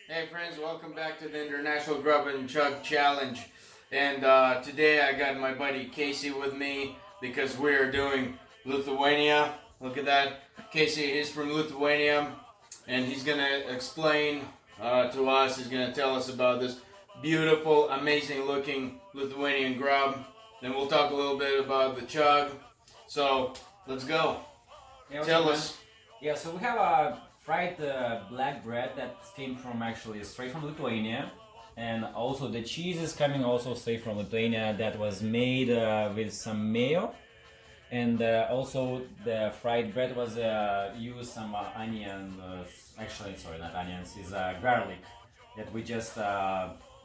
Hey friends, welcome back to the International Grub and Chug Challenge. And today I got my buddy Casey with me because we are doing Lithuania. Look at that. Casey is from Lithuania and he's going to explain to us, he's going to tell us about this beautiful, amazing looking Lithuanian grub. Then we'll talk a little bit about the Chug. So let's go. Yeah, Tell us. Yeah, so we have a fried black bread that came from actually straight from Lithuania, and also the cheese is coming also straight from Lithuania. That was made with some mayo, and also the fried bread was used some onion. Actually, sorry, not onions. Is garlic that we just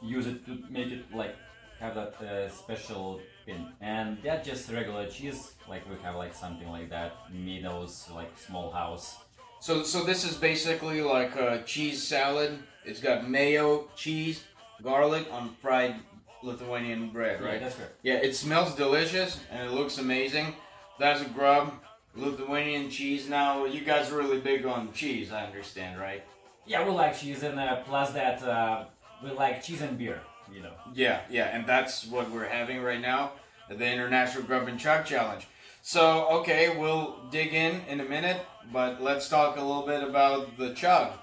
use it to make it like have that special pin, and that just regular cheese. Like we have like something like that, Meadows like small house. So this is basically like a cheese salad. It's got mayo, cheese, garlic on fried Lithuanian bread, right? Yeah, that's correct. Yeah, it smells delicious and it looks amazing. That's a grub, Lithuanian cheese. Now, you guys are really big on cheese, I understand, right? Yeah, we like cheese, and plus that we like cheese and beer. You know. Yeah, and that's what we're having right now at the International Grub and Chug Challenge. So, okay, we'll dig in a minute, but let's talk a little bit about the Chug.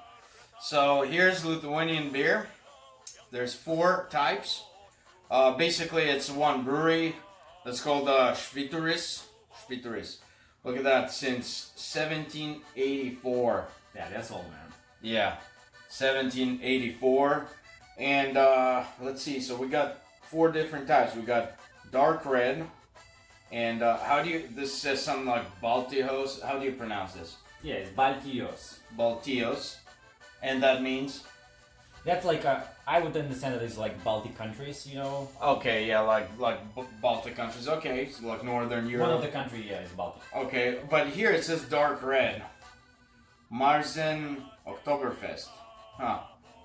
So, here's Lithuanian beer. There's 4 types. Basically, it's one brewery that's called Svyturys. Look at that, since 1784. Yeah, that's all, man. Yeah, 1784. And let's see, so we got 4 different types. We got dark red, and how do you, this says something like BALTIJOS. How do you pronounce this? Yeah, it's BALTIJOS. BALTIJOS. And that means? That's like I would understand that it's like Baltic countries, you know. Okay, yeah, like Baltic countries. Okay, so like Northern Europe. One of the country, yeah, is Baltic. Okay, but here it says dark red. Marzen Oktoberfest. Huh.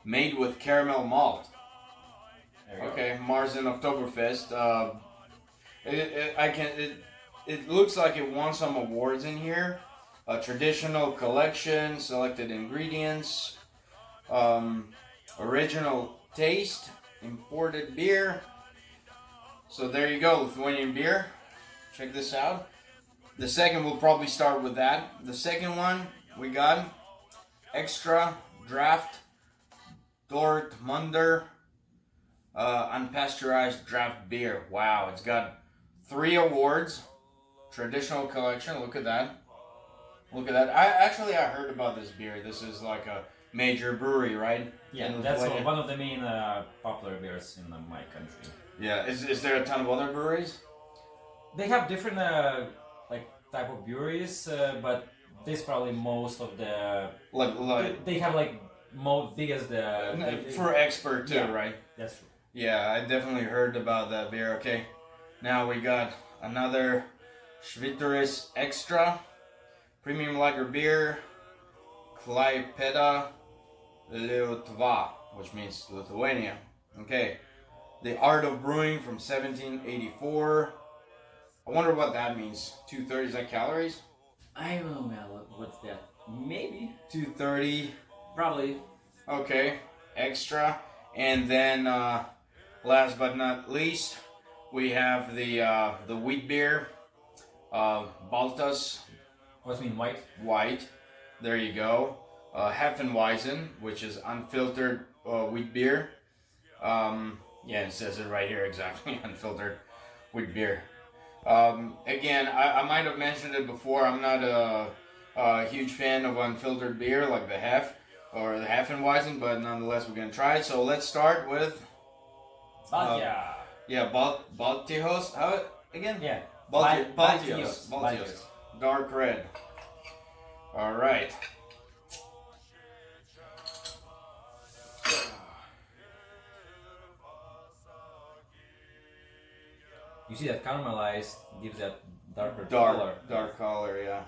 Made with caramel malt. Okay, Marzen Oktoberfest. It looks like it won some awards in here. A traditional collection, selected ingredients, original taste, imported beer. So there you go, Lithuanian beer. Check this out. The second, we'll probably start with that. The second one we got Ekstra Draught Dortmunder unpasteurized draft beer. Wow, it's got 3 awards. Traditional collection. Look at that. Look at that. I heard about this beer. This is like a major brewery, right? Yeah, that's one of the main popular beers in my country. Yeah. Is there a ton of other breweries? They have different like type of breweries, but this probably most of the they have like most biggest for expert too, yeah, right? That's true. Yeah, I definitely heard about that beer. Okay, now we got another Svyturys Extra Premium Lager Beer, Klaipėda, Lietuva, which means Lithuania. Okay, The Art of Brewing from 1784. I wonder what that means. 230, is that calories? I don't know, man. What's that? Maybe 230. Probably. Okay, extra. And then last but not least, we have the wheat beer, BALTIJOS. What's mean white? White. There you go. Hefeweizen, which is unfiltered wheat beer. Yeah, it says it right here exactly. Unfiltered wheat beer. Again, I might have mentioned it before. I'm not a huge fan of unfiltered beer like the Hefeweizen, but nonetheless, we're gonna try it. So let's start with. BALTIJOS. How again? Yeah. BALTIJOS. Dark red. All right. You see that caramelized gives that darker color. color. Dark color, yeah.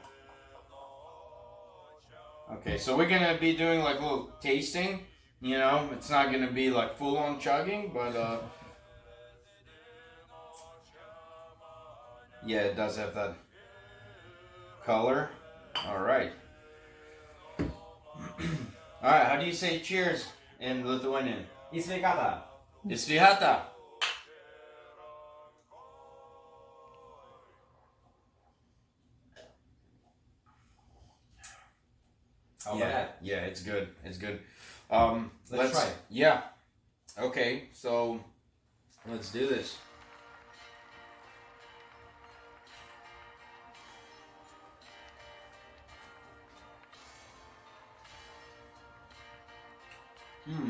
Okay, so we're gonna be doing like a little tasting. You know, it's not gonna be like full on chugging, but yeah, it does have that color. All right. All right. How do you say cheers? in Lithuanian? Į sveikatą. Svyhatą. How about that? Yeah, it's good. It's good. Let's try. Yeah. Okay, so let's do this.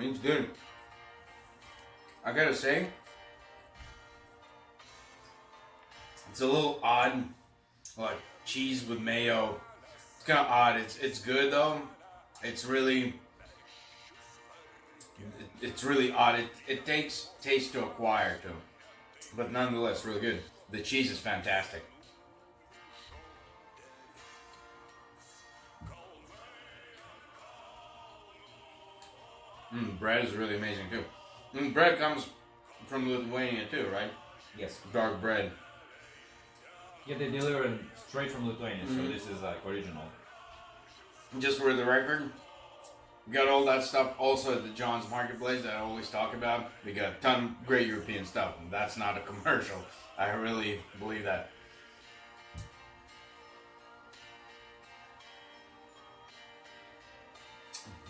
It's good. I gotta say, it's a little odd, like cheese with mayo. It's kind of odd. It's good though. It's really odd. It takes taste to acquire too, but nonetheless really good. The cheese is fantastic. Bread is really amazing too. Bread comes from Lithuania too, right? Yes. Dark bread. Yeah, they deliver it straight from Lithuania, so this is like original. Just for the record, we got all that stuff also at the John's Marketplace that I always talk about. We got a ton of great European stuff, and that's not a commercial. I really believe that.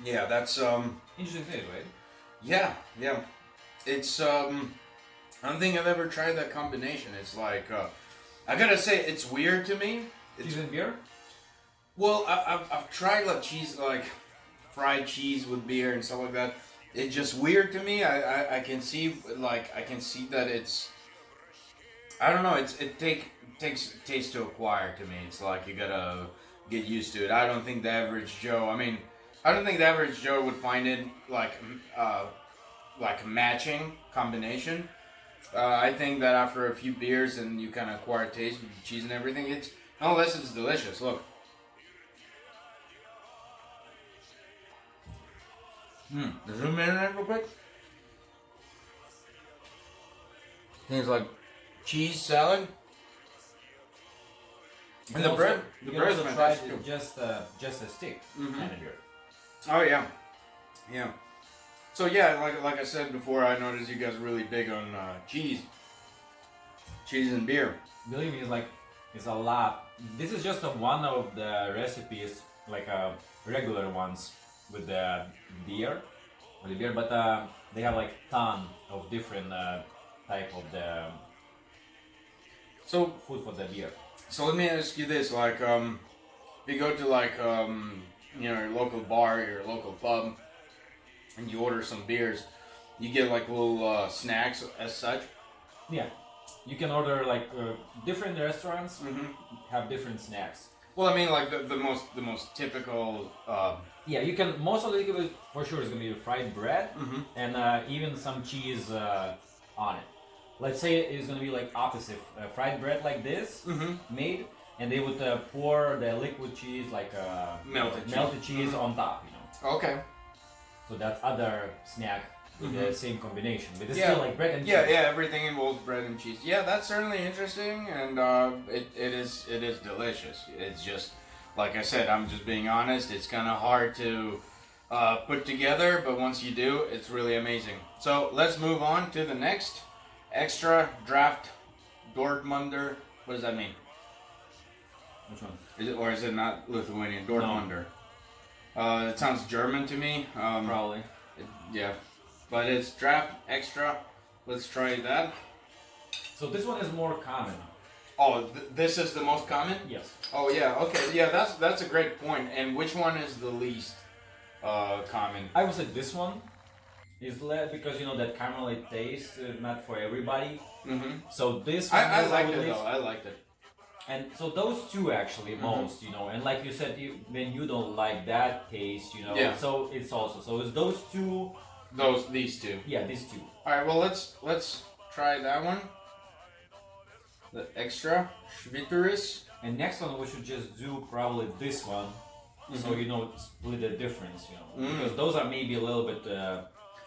Yeah, that's Interesting taste, right? yeah. It's I don't think I've ever tried that combination. It's like I gotta say it's weird to me. Cheese and beer? Well, I've tried like cheese, like fried cheese with beer and stuff like that. It's just weird to me. I can see that it's, I don't know. It takes taste to acquire to me. It's like you gotta get used to it. I don't think the average Joe. I mean, I don't think the average Joe would find it like a matching combination. I think that after a few beers and you kind of acquire taste with the cheese and everything, it's nonetheless it's delicious. Look. Zoom in on it real quick. Things like cheese salad. And the bread. The bread's fantastic too. Just a stick. Kind of here. Oh yeah, yeah. So yeah, like I said before, I noticed you guys are really big on cheese and beer. Believe me, it's a lot. This is just one of the recipes, like regular ones with the beer, but they have like ton of different type of the food for the beer. So let me ask you this: like, if you go to like your local bar, your local pub, and you order some beers, you get like little snacks as such. Yeah, you can order like different restaurants have different snacks. Well, I mean, like the most typical. Yeah, you can. Most of the liquid for sure is gonna be fried bread and even some cheese on it. Let's say it's gonna be like opposite fried bread like this made, and they would pour the liquid cheese like melted cheese on top. You know. Okay. So that's other snack with the same combination, but it's still like bread and cheese. Yeah, everything involves bread and cheese. Yeah, that's certainly interesting, and it is delicious. It's just, like I said, I'm just being honest. It's kind of hard to put together, but once you do, it's really amazing. So let's move on to the next Ekstra Draught Dortmunder. What does that mean? Which one? Is it not Lithuanian? Dortmunder. No. It sounds German to me. Probably. Yeah. But it's draft extra. Let's try that. So this one is more common. Oh, this is the most common? Yes. Oh yeah, okay. Yeah, that's a great point. And which one is the least common? I would say this one is less because you know that caramel taste not for everybody. So this one I is, liked would it least- though. I liked it. And so those two actually most, you know, and like you said, when you don't like that taste, you know, so it's also, so it's those two. These two. Yeah, these two. All right. Well, let's try that one. The extra Svyturys. And next one we should just do probably this one, so you know split the difference, you know, because those are maybe a little bit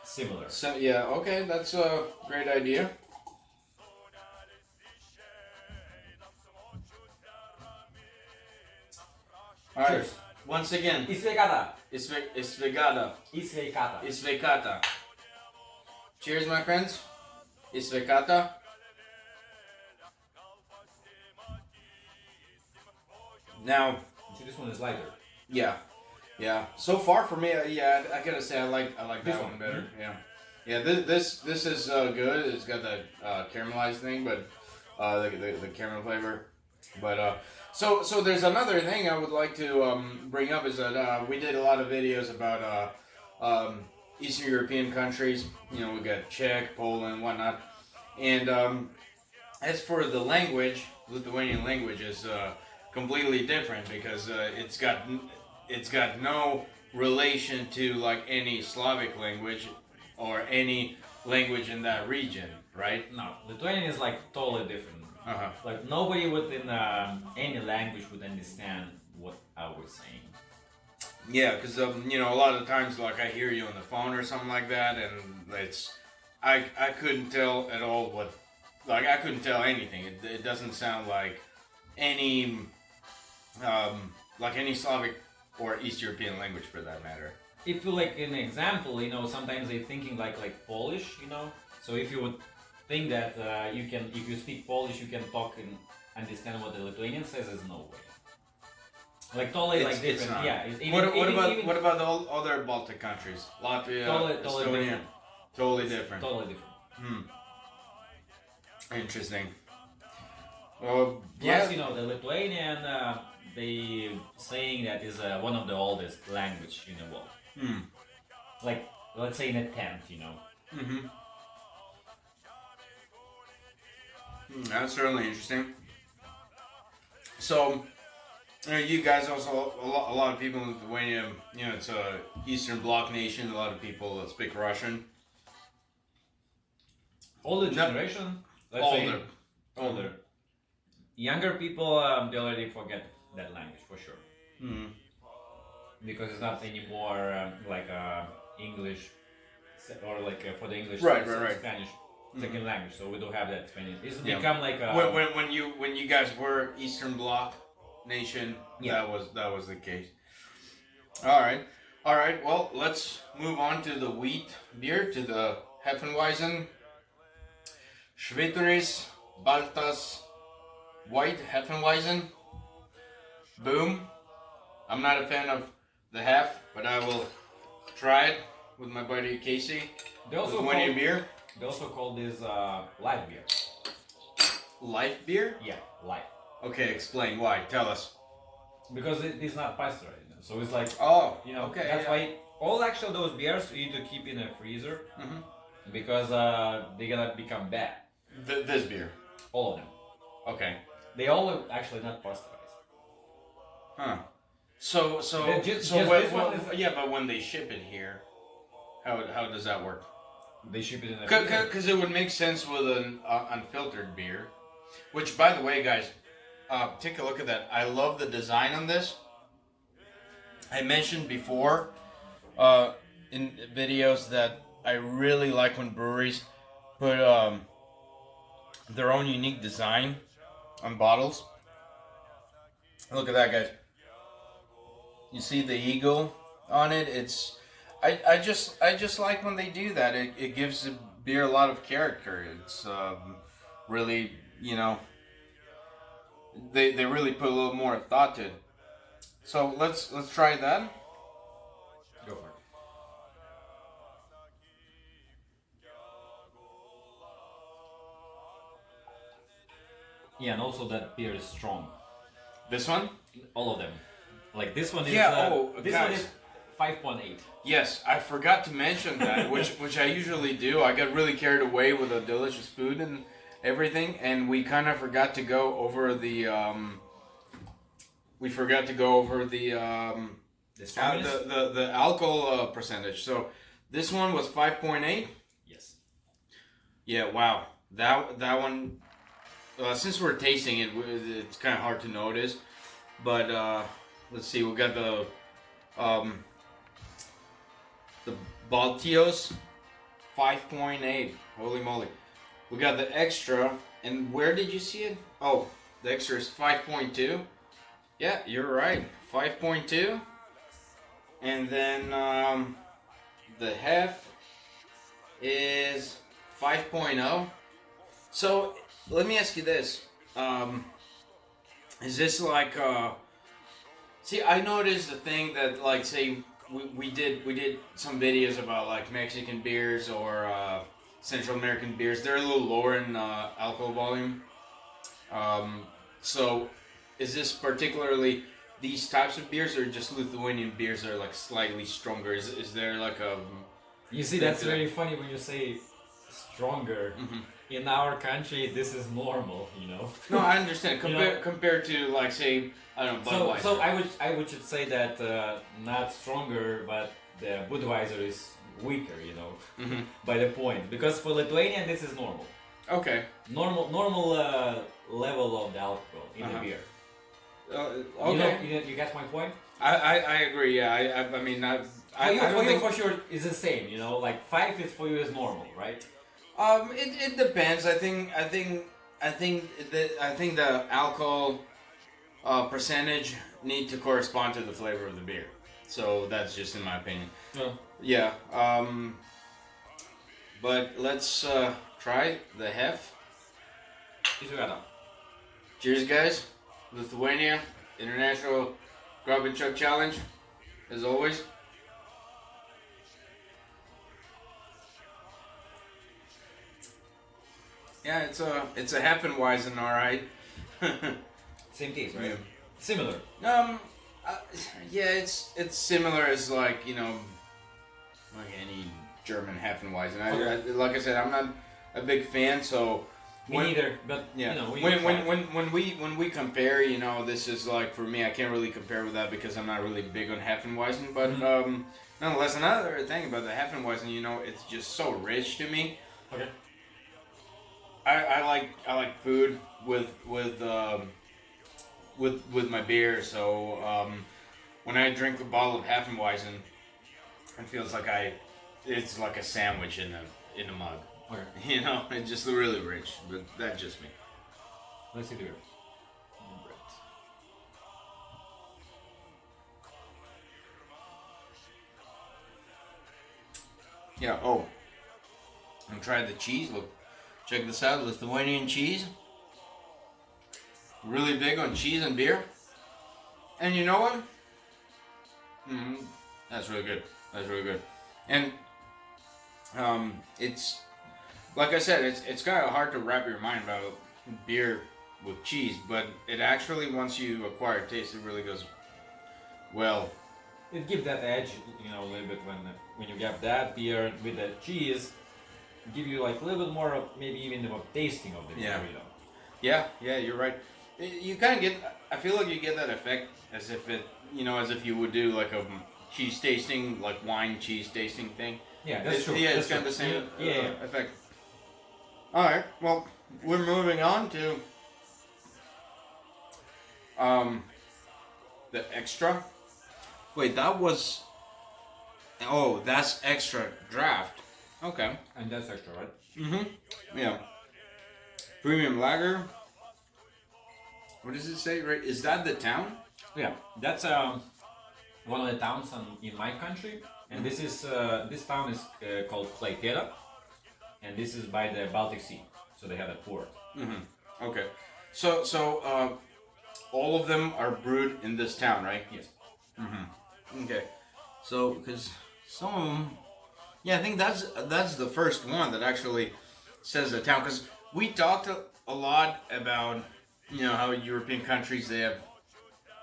similar. So yeah, okay, that's a great idea. All right. Cheers. Once again. I sveikata. Isvegada. I sveikata. Isvekata. Cheers, my friends. Isvekata. Now, See, this one is lighter. yeah. So far for me, yeah, I gotta say I like This that one. one better. Mhm. Yeah. Yeah. This is good. It's got the caramelized thing, but the caramel flavor. But so there's another thing I would like to bring up is that we did a lot of videos about Eastern European countries. You know, we got Czech, Poland, whatnot, and as for the language, Lithuanian language is completely different because it's got no relation to like any Slavic language or any language in that region, right? No, Lithuanian is like totally different. Uh-huh. Like nobody within any language would understand what I was saying. Yeah, because you know, a lot of times like I hear you on the phone or something like that, and I couldn't tell at all what, like I couldn't tell anything. It doesn't sound like any Slavic or East European language for that matter. If you like an example, you know, sometimes they're thinking like Polish, you know. So if you would think that you can, if you speak Polish, you can talk and understand what the Lithuanian says, is no way. Like totally like different. It's not. Yeah. It's What about the other Baltic countries? Latvia, Totally Estonia. different. Totally different. Totally different. Interesting. Plus, Yeah. you know, the Lithuanian, they saying that is one of the oldest language in the world. Like, let's say in a 10th, you know. That's certainly interesting. So, you guys also, a lot of people in Lithuania, you know, it's a Eastern Bloc nation. A lot of people speak Russian. Older generation, let's say older. Younger people, they already forget that language for sure. Because it's not anymore like English or like for the English Right. Spanish second language. So we don't have that Spanish. It's become like when you guys were Eastern Bloc nation, that was the case. All right. Well, let's move on to the wheat beer, to the Hefeweizen. Svyturys Baltas White Hefeweizen. Boom. I'm not a fan of the half, but I will try it with my buddy Casey. They also Lithuanian beer. They also call this light beer. Light beer? Yeah, light. Okay, explain why. Tell us. Because it is not pasteurized, so it's like you know. Okay. That's why all actually those beers you need to keep in a freezer because they're gonna become bad. This beer. All of them. Okay. They all actually not pasteurized. Huh. So but when they ship it here, how does that work? They ship it in a freezer. Because it would make sense with an unfiltered beer. Which, by the way, guys, take a look at that. I love the design on this. I mentioned before in videos that I really like when breweries put their own unique design on bottles. Look at that, guys. You see the eagle on it? It's I just like when they do that. It gives the beer a lot of character. It's really, you know, they really put a little more thought to it. So let's try that. Go for it. Yeah, and also that beer is strong. This one? All of them. Like this one is this guys. one is 5.8. Yes, I forgot to mention that, which I usually do. I got really carried away with the delicious food and everything, and we kind of forgot to go over the the alcohol percentage. So this one was 5.8. Yes. Yeah. Wow. That one. Since we're tasting it, it's kind of hard to notice. But let's see. We got the BALTIJOS 5.8. Holy moly. We got the extra. And where did you see it? Oh, the extra is 5.2. Yeah, you're right. 5.2. And then the hef is 5.0. So let me ask you this: is this like? See, I noticed the thing that like say we did some videos about like Mexican beers or Central American beers. They're a little lower in alcohol volume. Um, so is this particularly these types of beers, or just Lithuanian beers that are like slightly stronger? Is there like a You see, that's very funny when you say stronger. Mhm. In our country, this is normal, you know. No, I understand. You know- Compared to like say I don't know So, Budweiser. so I would should say that not stronger, but the Budweiser is weaker, you know, Mhm. by the point. Because for Lithuania, this is normal. Okay. Normal level of the alcohol in the Uh-huh. beer. Okay. You get my point. I agree. Yeah. I mean I For you, I don't think for sure, it's the same. You know, like 5 is for you is normal, right? it depends. I think the alcohol percentage need to correspond to the flavor of the beer. So that's just in my opinion. Yeah. Yeah. But let's try the hef. Cheers, guys. Lithuania International Grub and Chug Challenge, as always. Yeah, it's a Hefeweizen, all right. Same taste, right? Yeah. Similar. Uh, yeah, it's similar as like like any German Hefeweizen. Like I said, I'm not a big fan, so Me neither, but yeah. you know, When we compare, this is like for me, I can't really compare with that because I'm not really big on Hefeweizen. But nonetheless, another thing about the Hefeweizen, it's just so rich to me. Okay. I like food with my beer, so when I drink a bottle of Hefeweizen, it feels like it's like a sandwich in a mug. Okay. It's just really rich, but that's just me. Let's see the beer. Yeah. Oh, and try the cheese. Look, check this out, Lithuanian cheese. Really big on cheese and beer. And you know what? That's really good. That's really good. And it's like I said, it's kind of hard to wrap your mind about beer with cheese, but it actually, once you acquire taste, it really goes well. It gives that edge, a little bit when you get that beer with the cheese, give you like a little bit more, maybe even of tasting of the beer. Yeah. Yeah, you're right. You kind of get. I feel like you get that effect as if as if you would do like a cheese tasting, like wine cheese tasting thing. Yeah, that's true. Yeah, that's it's got the same Yeah. effect. All right. Well, we're moving on to the extra. Wait, that was. Oh, that's extra draft. Okay. And that's extra, right? Yeah. Premium lager. What does it say? Right? Is that the town? Yeah, that's one of the towns in my country, and this town is called Klaipėda, and this is by the Baltic Sea, so they have a port. Okay. So all of them are brewed in this town, right? Yes. Okay. So, because some of them, yeah, I think that's the first one that actually says the town. Because we talked a lot about how European countries, they have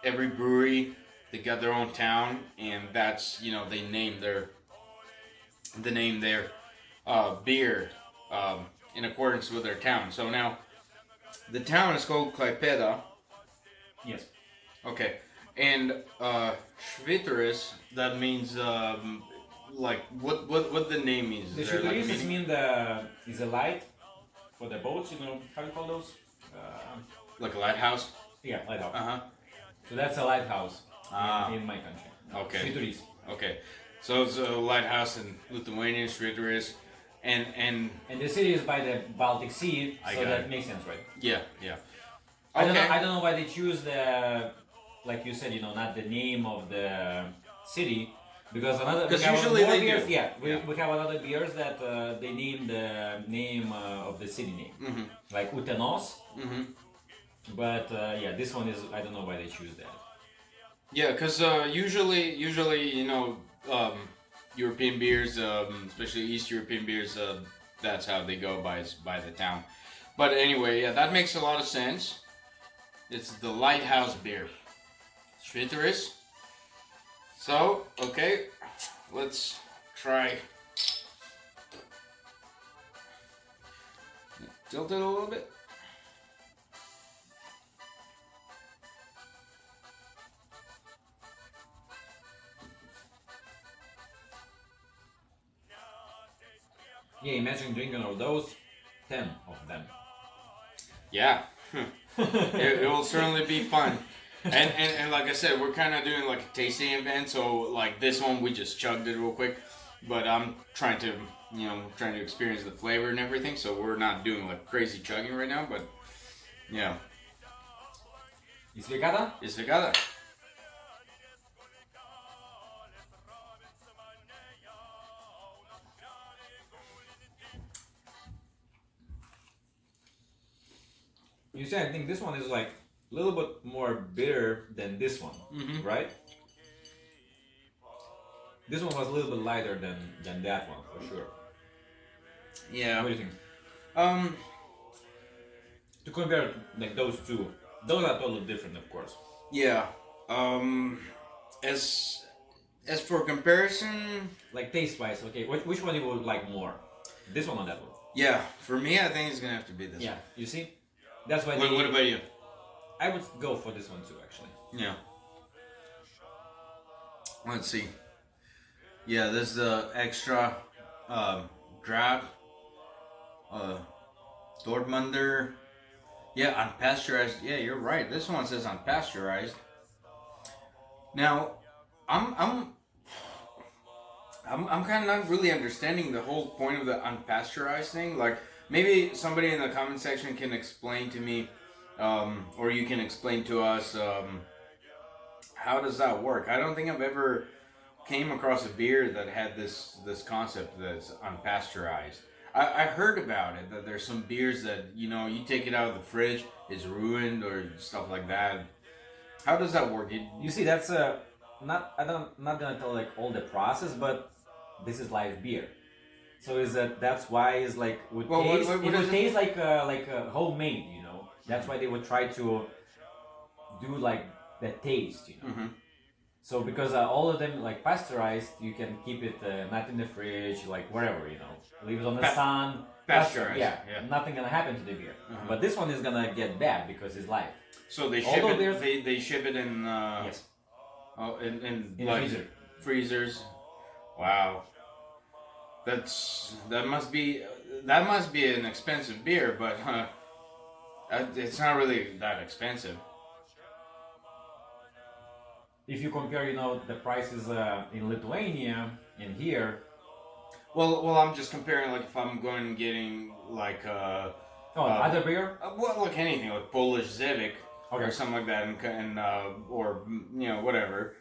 every brewery, they got their own town, and that's they name their beer in accordance with their town. So now the town is called Klaipėda. Yes. Okay, and Svyturys, that means like what the name means. The Is there, like, Svyturys meaning? is a light for the boats. How you call those? Like a lighthouse. Yeah, lighthouse. Uh huh. So that's a lighthouse Ah. in my country. Okay. Svyturys. Okay, so it's a lighthouse in Lithuanian, Svyturys, and And the city is by the Baltic Sea, I so got that it. makes sense, right? yeah. I Okay. don't know why they choose the, like you said, not the name of the city, Because another 'Cause we have usually more they beers, do. yeah, Yeah. we have another beers that they name the name of the city name, like Utenos. But yeah, this one is I don't know why they choose that. Yeah, because usually, European beers, especially East European beers, that's how they go by the town. But anyway, yeah, that makes a lot of sense. It's the lighthouse beer, Svyturys. So, okay, let's try. Tilt it a little bit. Yeah, imagine drinking all those, 10 of them. Yeah, it will certainly be fun. And like I said, we're kind of doing like a tasting event, so like this one we just chugged it real quick, but I'm trying to experience the flavor and everything, so we're not doing like crazy chugging right now, but yeah. Is Vegada? It's Vegada. You see, I think this one is like a little bit more bitter than this one, right? This one was a little bit lighter than that one for sure. Yeah. What do you think? Um. To compare like those two, those are totally different, of course. Yeah. Um. As for comparison, Like taste wise, okay, which one you would like more? This one or that one? yeah, for me, I think it's gonna have to be this Yeah, you see, that's why. one. What about you? I would go for this one too, actually. Yeah. Let's see. Yeah, this is the extra Draught, Dortmunder. Yeah, unpasteurized. Yeah, you're right. This one says unpasteurized. Now, I'm kind of not really understanding the whole point of the unpasteurized thing. Like, maybe somebody in the comment section can explain to me, or you can explain to us, how does that work? I don't think I've ever came across a beer that had this concept that's unpasteurized. I heard about it, that there's some beers that you take it out of the fridge, it's ruined or stuff like that. How does that work? You see, that's not not gonna tell like all the process, but this is live beer. So is that's why it's like would Well, taste what it would is it? taste like homemade, you know. That's why they would try to do like the taste, you know. So because all of them like pasteurized, you can keep it not in the fridge, like wherever, you know, leave it on the sun. Pasteurized. Yeah, nothing gonna happen to the beer. But this one is gonna get bad because it's live. So they ship Although it. They ship it in. Yes. Oh, in In like a freezer. freezers. Wow. That must be an expensive beer, but it's not really that expensive. If you compare, you know, the prices in Lithuania and here. Well, I'm just comparing like if I'm going and getting like Other beer? well, like anything like Polish Zivik Okay. or something like that, and or whatever,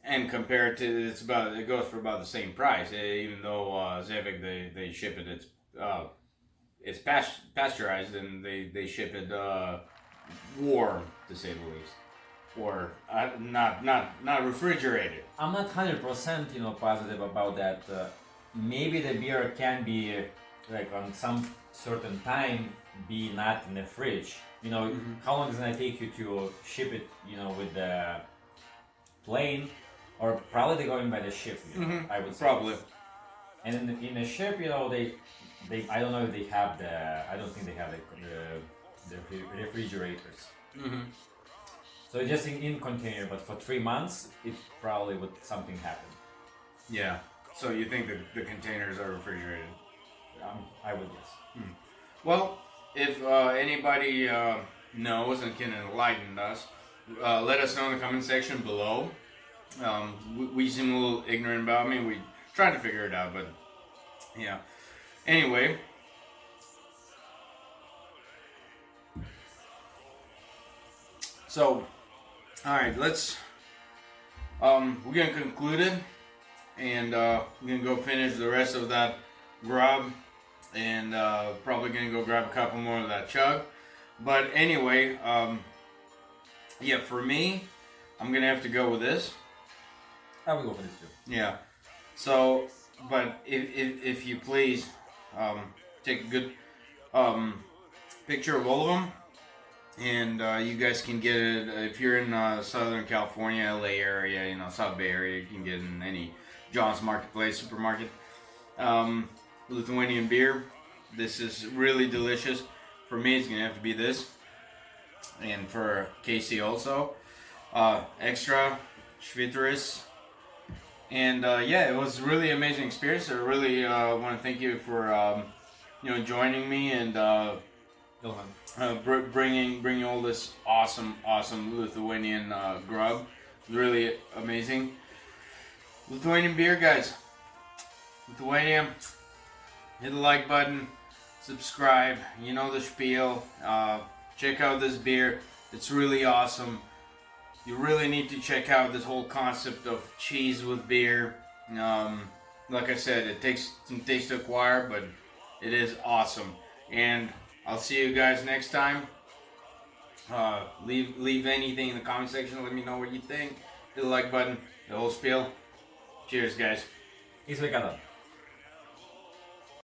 and compare it to it goes for about the same price, even though Zivik they ship it it's pasteurized and they ship it warm, to say the least, or not refrigerated. I'm not 100% positive about that. Maybe the beer can be like on some certain time be not in the fridge. You know, how long is it gonna take you to ship it? You know, with the plane, or probably they're going by the ship. I would say. Probably. And in the ship, you know, they I don't know if they have I don't think they have the refrigerators. So just in container, but for 3 months, it probably would something happen. Yeah. So you think that the containers are refrigerated? I would guess. Well, if anybody knows and can enlighten us, let us know in the comment section below. We seem a little ignorant about it. I mean, we trying to figure it out, but yeah. Anyway. So, all right, let's we're gonna conclude it, and I'm gonna go finish the rest of that grub, and probably gonna go grab a couple more of that chug. But anyway, yeah, for me, I'm gonna have to go with this. I will go for this too. Yeah. So, but if you please, take a good picture of all of them, and you guys can get it if you're in Southern California, LA area, you know, South Bay area. You can get it in any John's Marketplace, supermarket. Lithuanian beer. This is really delicious. For me, it's gonna have to be this, and for Casey also, Ekstra Svyturys. And yeah, it was really amazing experience. I really want to thank you for joining me and bringing all this awesome Lithuanian grub. It was really amazing. Lithuanian beer, guys. Lithuania. Hit the like button. Subscribe. You know the spiel. Check out this beer. It's really awesome. You really need to check out this whole concept of cheese with beer. Like I said, it takes some taste to acquire, but it is awesome. And I'll see you guys next time. Leave anything in the comment section. Let me know what you think. Hit the like button. The whole spiel. Cheers, guys. И Sveikata.